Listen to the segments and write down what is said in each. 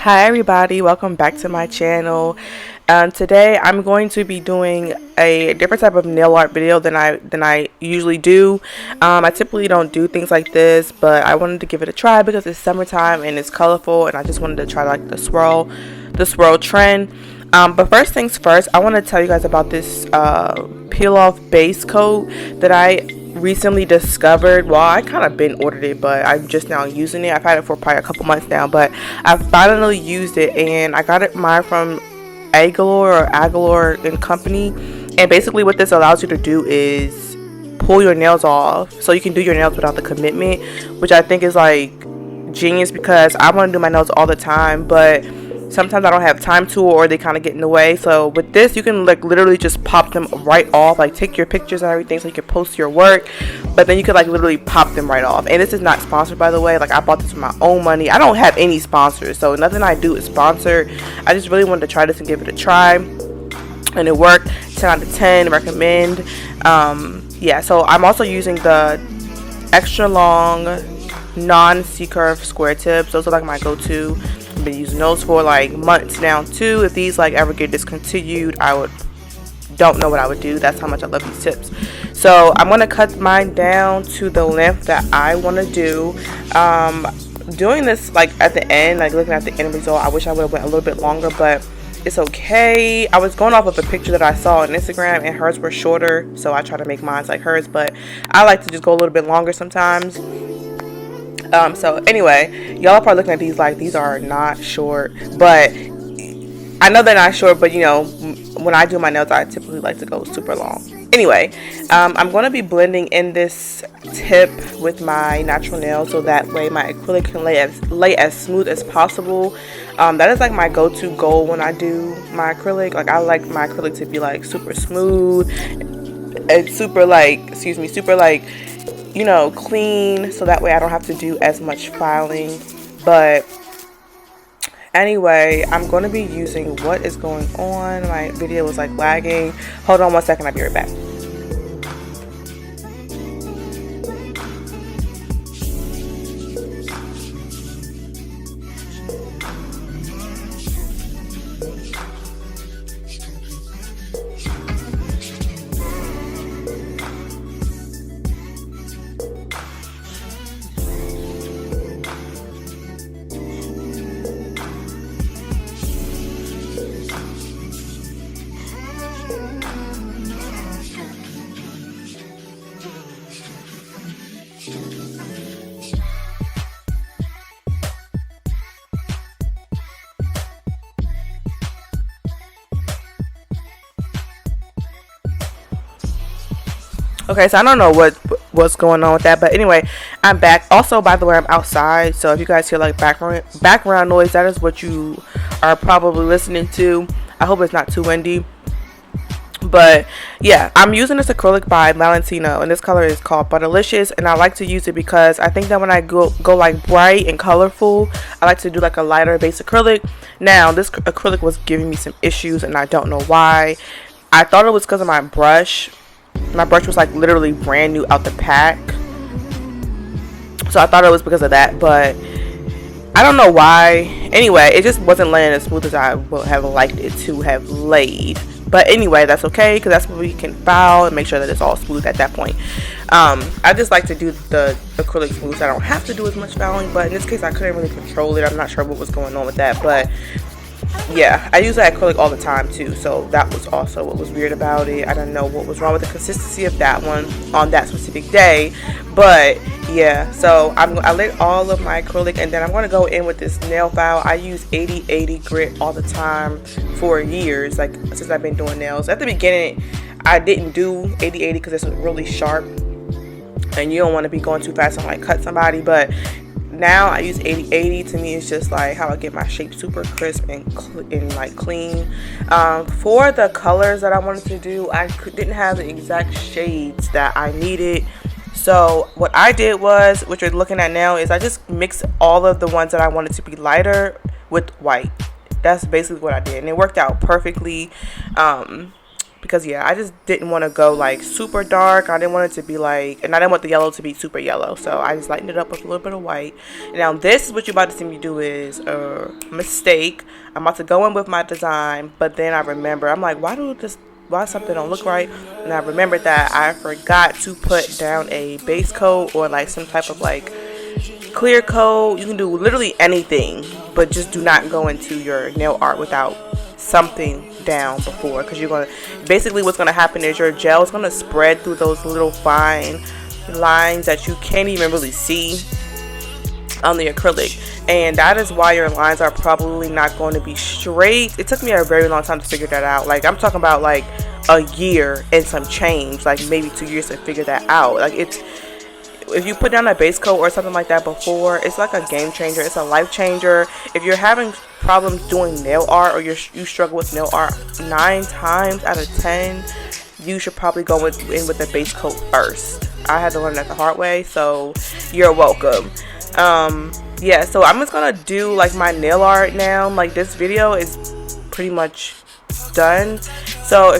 Hi everybody, welcome back to my channel. Today I'm going to be doing a different type of nail art video than I usually do. I typically don't do things like this, but I wanted to give it a try because it's summertime and it's colorful, and I just wanted to try like the swirl trend. But first things first, I want to tell you guys about this peel off base coat that I recently discovered. Well, I kind of been ordered it, but I'm just now using it. I've had it for probably a couple months now, but I finally used it, and I got mine from Aguilar and Company. And basically what this allows you to do is pull your nails off, so you can do your nails without the commitment, which I think is like genius, because I want to do my nails all the time, but sometimes I don't have time to, or they kind of get in the way. So with this, you can like literally just pop them right off, like take your pictures and everything so you can post your work, but then you could like literally pop them right off. And this is not sponsored, by the way. Like, I bought this with my own money. I don't have any sponsors, so nothing I do is sponsored. I just really wanted to try this and give it a try, and it worked. 10 out of 10, recommend. Yeah, so I'm also using the extra long non C-curve square tips. Those are like my go-to. I've been using those for like months now too. If these like ever get discontinued, don't know what I would do. That's how much I love these tips. So I'm gonna cut mine down to the length that I want to do. Doing this like at the end, like looking at the end result, I wish I would have went a little bit longer, but it's okay. I was going off of a picture that I saw on Instagram, and hers were shorter, so I try to make mine like hers, but I like to just go a little bit longer sometimes. So anyway, y'all are probably looking at these like these are not short, but I know they're not short, but you know, when I do my nails, I typically like to go super long. Anyway, I'm going to be blending in this tip with my natural nails, so that way my acrylic can lay as smooth as possible. That is like my go-to goal when I do my acrylic. Like, I like my acrylic to be like super smooth and super like, you know, clean, so that way I don't have to do as much filing. But anyway, I'm going to be using what is going on. My video was like lagging. Hold on one second, I'll be right back. Okay, so I don't know what's going on with that, but anyway, I'm back. Also, by the way, I'm outside, so if you guys hear like background noise, that is what you are probably listening to. I hope it's not too windy. But yeah, I'm using this acrylic by Valentino, and this color is called Butterlicious, and I like to use it because I think that when I go like bright and colorful, I like to do like a lighter base acrylic. Now, this acrylic was giving me some issues, and I don't know why. I thought it was because of my brush. My brush was like literally brand new out the pack, so I thought it was because of that, but I don't know why. Anyway, it just wasn't laying as smooth as I would have liked it to have laid. But anyway, that's okay, because that's when we can file and make sure that it's all smooth at that point. I just like to do the acrylic smooth, so I don't have to do as much filing, but in this case I couldn't really control it. I'm not sure what was going on with that, but yeah, I use that acrylic all the time too, so that was also what was weird about it. I don't know what was wrong with the consistency of that one on that specific day, but yeah, so I laid all of my acrylic, and then I'm going to go in with this nail file. I use 80/80 grit all the time for years, like since I've been doing nails. At the beginning, I didn't do 80/80 because it's really sharp, and you don't want to be going too fast and like cut somebody, but now I use 80/80. To me, it's just like how I get my shape super crisp and like clean. For the colors that I wanted to do, I didn't have the exact shades that I needed. So what I did was, what you're looking at now, is I just mixed all of the ones that I wanted to be lighter with white. That's basically what I did, and it worked out perfectly. because yeah, I just didn't want to go like super dark. I didn't want it to be like, and I didn't want the yellow to be super yellow, so I just lightened it up with a little bit of white. Now this is what you're about to see me do is a mistake. I'm about to go in with my design, but then I remember, I'm like, why something don't look right? And I remembered that I forgot to put down a base coat or like some type of like clear coat. You can do literally anything, but just do not go into your nail art without something down before, because you're gonna, basically what's gonna happen is your gel is gonna spread through those little fine lines that you can't even really see on the acrylic, and that is why your lines are probably not going to be straight. It took me a very long time to figure that out. Like, I'm talking about like a year and some change, like maybe 2 years to figure that out. Like, it's, if you put down a base coat or something like that before, it's like a game changer. It's a life changer. If you're having problems doing nail art, or you struggle with nail art, 9 times out of 10 you should probably go in with a base coat first. I had to learn that the hard way, so you're welcome. Yeah, so I'm just gonna do like my nail art now. Like, this video is pretty much done, so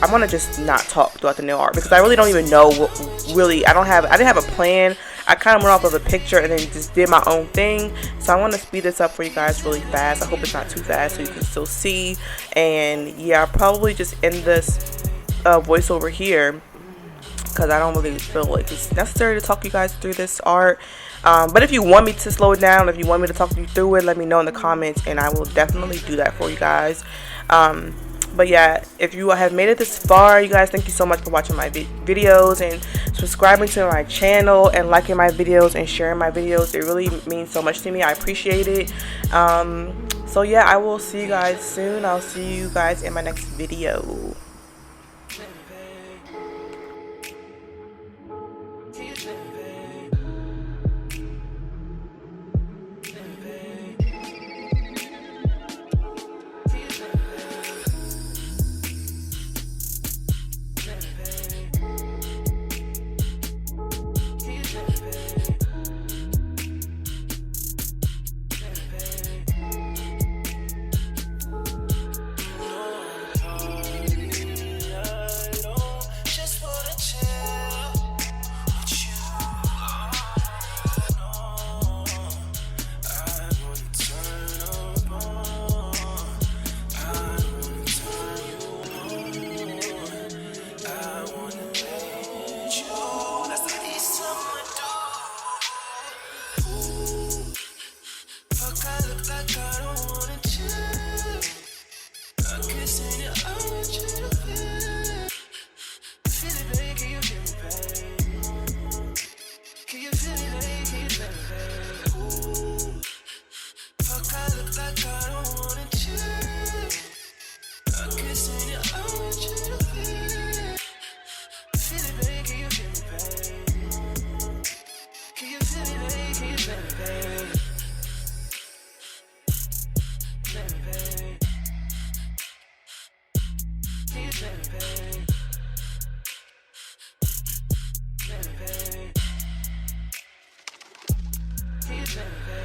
I'm gonna just not talk throughout the nail art, because I really don't even know what I didn't have a plan. I kind of went off of a picture and then just did my own thing, so I want to speed this up for you guys really fast. I hope it's not too fast so you can still see. And yeah, I'll probably just end this voiceover here, because I don't really feel like it's necessary to talk you guys through this art. But if you want me to slow it down, if you want me to talk you through it, let me know in the comments, and I will definitely do that for you guys. But yeah, if you have made it this far, you guys, thank you so much for watching my videos and subscribing to my channel and liking my videos and sharing my videos. It really means so much to me. I appreciate it. So yeah, I will see you guys soon. I'll see you guys in my next video. Baby.